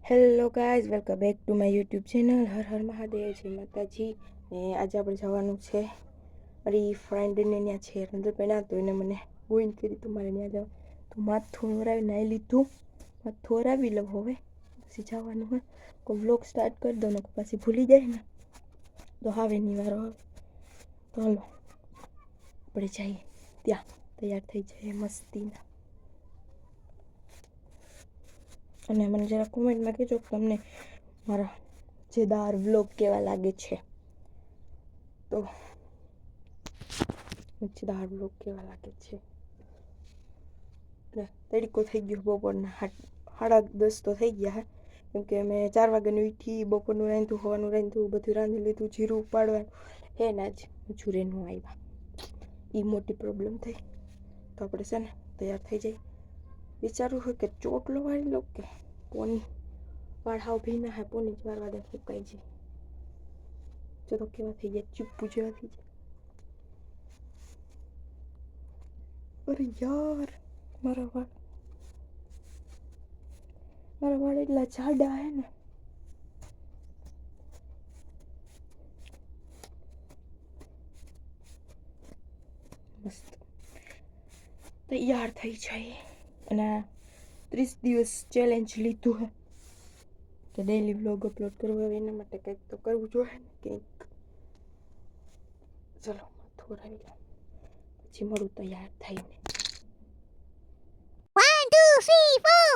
Hello guys, welcome back to my YouTube channel. Har Har Mahadev, જય માતાજી. ને આજે આપણે જવાનું છે મારી ફ્રેન્ડને ત્યાં છે અંદર પહેલાં તો એને મને ગોઈન કરી તમારે ત્યાં જાવ તો માથું ઓરાવી નાહી લીધું. માથું ઓરાવી લઉં હવે પછી જવાનું હોય કોઈ વ્લોગ સ્ટાર્ટ કરી દો ને પછી ભૂલી જાય ને તો હવે ની વારો આવે. તો હાલો આપણે જઈએ ત્યાં, તૈયાર થઈ જાય મસ્તીના. અને મને જરા કોમેન્ટમાં કહેજો કે તમને મારા મજેદાર વ્લોગ કેવા લાગે છે. તો મજેદાર વ્લોગ કેવા લાગે છે. તડકો થઈ ગયો બપોરના 10:30 તો થઈ ગયા હે, કેમકે મેં 4 વાગ્યાની ઉઠી, બપોરનું રાંધ્યું, સવારનું રાંધ્યું, બધું રાંધી લીધું. જીરું ઉપાડવાનું હે ને આજ મજૂરે ન આવ્યા, એ મોટી પ્રોબ્લેમ થઈ. તો આપણે છે ને તૈયાર થઈ જાય. વિચારવું હોય કે ચોટલો વાળી લો કે પોની. વાળ હાવ ભીના હે, પોની જ વાળવા દે ફૂંકાઈ જાય. જો તો કેવા થઈ જાય, ચીપુ જેવા થઈ જાય. અરે યાર, મારા વાળ એટલા જાડા હે ને. મસ્ત તૈયાર થઈ જાય. અને 30 દિવસ ચેલેન્જ લીધું હે કે ડેલી વ્લોગ અપલોડ કરવો. હવે એના માટે કંઈક તો કરવું જોઈએ ને કંઈક. ચલો થોડા પછી મળું તૈયાર થઈને. 1, 2, 3, 4.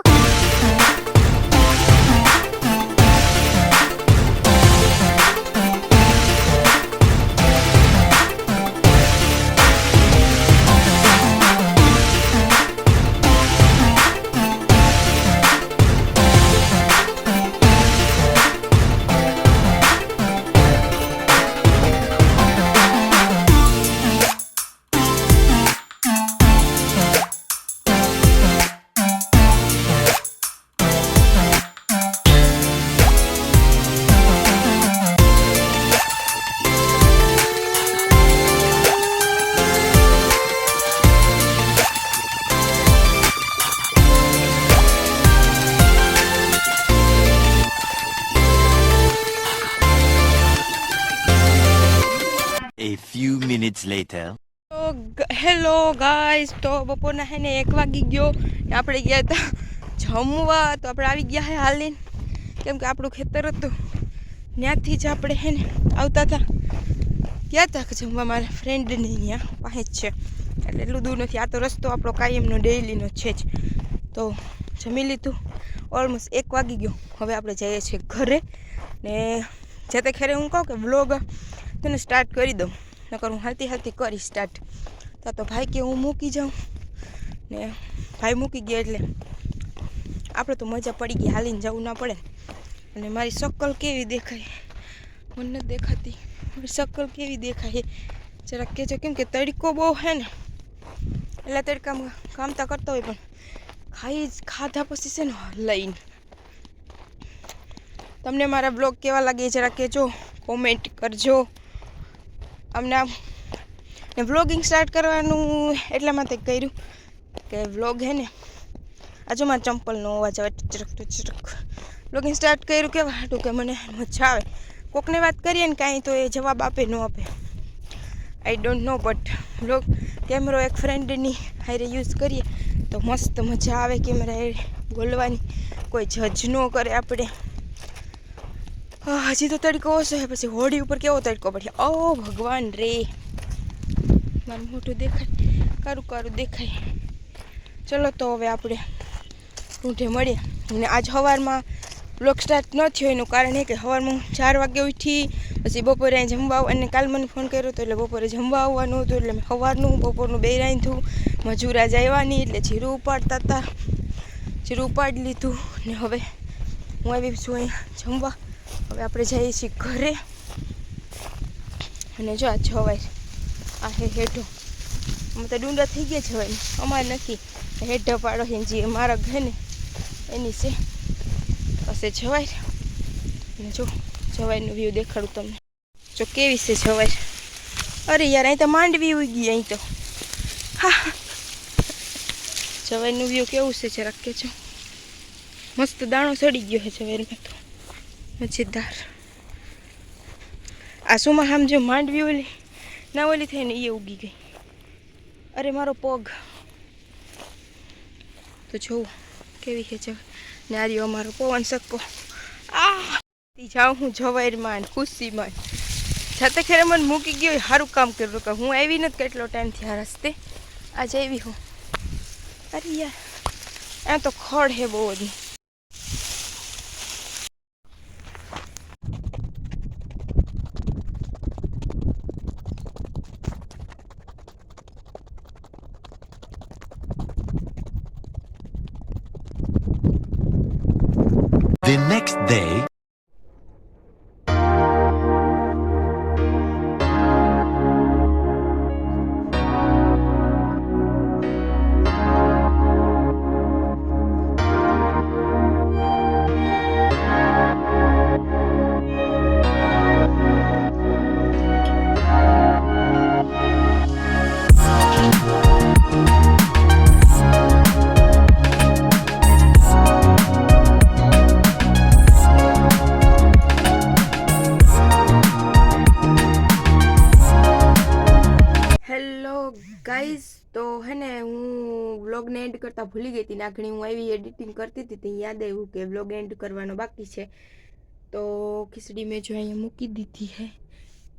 A few minutes later. Hello guys, તો બપોરના હે ને 1 વાગી ગયો. આપણે ગયા હતા જમવા, તો આપણે આવી ગયા હે હાલીને, કેમ કે આપણું ખેતર હતું ત્યાંથી જ આપણે હે ને આવતા હતા. ગયા હતા જમવા મારા ફ્રેન્ડને ત્યાં પાસે જ છે, એટલે એટલું દૂર નથી. આ તો રસ્તો આપણો કાયમનો ડેઈલીનો છે જ. તો જમી લીધું, ઓલમોસ્ટ 1 વાગી ગયો. હવે આપણે જઈએ છીએ ઘરે. ને જે તે ખેરે હું કહું કે વ્લોગ તને સ્ટાર્ટ કરી દઉં, નકર હું હાલતી કરી સ્ટાર્ટ. તો ભાઈ કે હું મૂકી જાઉં, ને ભાઈ મૂકી ગયા એટલે આપણે તો મજા પડી ગઈ, હાલીને જવું ના પડે. અને મારી શક્કલ કેવી દેખાય મને નથી દેખાતી. મારી શક્કલ કેવી દેખાય જરાક કહેજો, કેમ કે તડકો બહુ હે ને, એટલે તડકામાં કામતા કરતા હોય પણ ખાધા પછી છે ને લઈને. તમને મારા બ્લોગ કેવા લાગે જરા કહેજો, કોમેન્ટ કરજો. અમને ને વ્લોગિંગ સ્ટાર્ટ કરવાનું એટલા માટે કર્યું કે વ્લોગ હે ને આજુ મારા ચંપલનો અવાજ આવે ચરક. વ્લોગિંગ સ્ટાર્ટ કર્યું કેવા હાટું કે મને મજા આવે. કોકને વાત કરીએ ને કાંઈ તો એ જવાબ આપે ન આપે, I don't know. But vlog કેમેરો એક ફ્રેન્ડની હારે યુઝ કરીએ તો મસ્ત મજા આવે કેમેરા એ બોલવાની, કોઈ જજ ન કરે આપણે. હજી તો તડકો ઓછો છે, પછી હોળી ઉપર કેવો તડકો પડે. ઓ ભગવાન રે, મારું મોટું દેખાય, કારું દેખાય. ચલો તો હવે આપણે ઊંઢે મળીએ. અને આજ સવારમાં બ્લોગ સ્ટાર્ટ ન થયો એનું કારણ એ કે સવારમાં 4 વાગે ઉઠી, પછી બપોરે જમવા. અને કાલ મને ફોન કર્યો હતો એટલે બપોરે જમવા આવવાનું હતું, એટલે મેં સવારનું બપોરનું બે રાંધ્યું. મજૂરા જવાની એટલે જીરું ઉપાડતા હતા, જીરું ઉપાડી લીધું. ને હવે હું આવી છું અહીંયા જમવા. હવે આપણે જઈએ છીએ ઘરે. અને જો આ જવાય આ હેઠો અમે તો ડુંડા થઈ ગયા જવાય, અમારે નથી. હેઠો પાડો છે જે મારા ઘર ને એની છે પાસે જવાય. અને જો જવાયનો વ્યૂ દેખાડું તમને, જો કેવી છે જવાય. અરે યાર, અહીં તો માંડવી ઉગી, અહીં તો હા જવાયનું વ્યૂ કેવું છે જરાક કહેજો. મસ્ત દાણો સડી ગયો છે ઝવેરમાં તો મજેદાર. આ સુમાં આમ જો માંડવી ઓલી ના ઓલી થઈને એ ઉગી ગઈ. અરે મારો પગ તો જોવું કેવી છે જવ ને આ રહ્યો અમારો પવન સક્કો. આ જાઉં હું જવાઈરમાં ને ખુશીમાં છતાં ખેરે મને મૂકી ગયો હોય સારું કામ કર્યું કે હું આવી નથી કેટલો ટાઈમ થયા રસ્તે આજે આવી હું. અરે યાર આ તો ખડ હે બહુ બધી. The next day. ગાઈઝ તો હે ને હું વ્લોગને એન્ડ કરતા ભૂલી ગઈ હતી ને આગળ હું આવી એડિટિંગ કરતી હતી તો યાદ આવ્યું કે વ્લોગ એન્ડ કરવાનો બાકી છે. તો ખીચડી મેં જો અહીંયા મૂકી દીધી હે.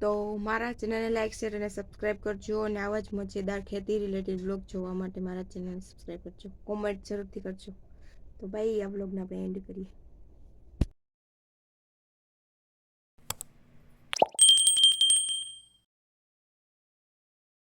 તો મારા ચેનલને લાઈક શેર અને સબસ્ક્રાઈબ કરજો અને આવા જ મજેદાર ખેતી રિલેટેડ વ્લોગ જોવા માટે મારા ચેનલને સબસ્ક્રાઈબ કરજો. કોમેન્ટ જરૂરથી કરજો. તો ભાઈ આ વ્લોગને આપણે એન્ડ કરીએ.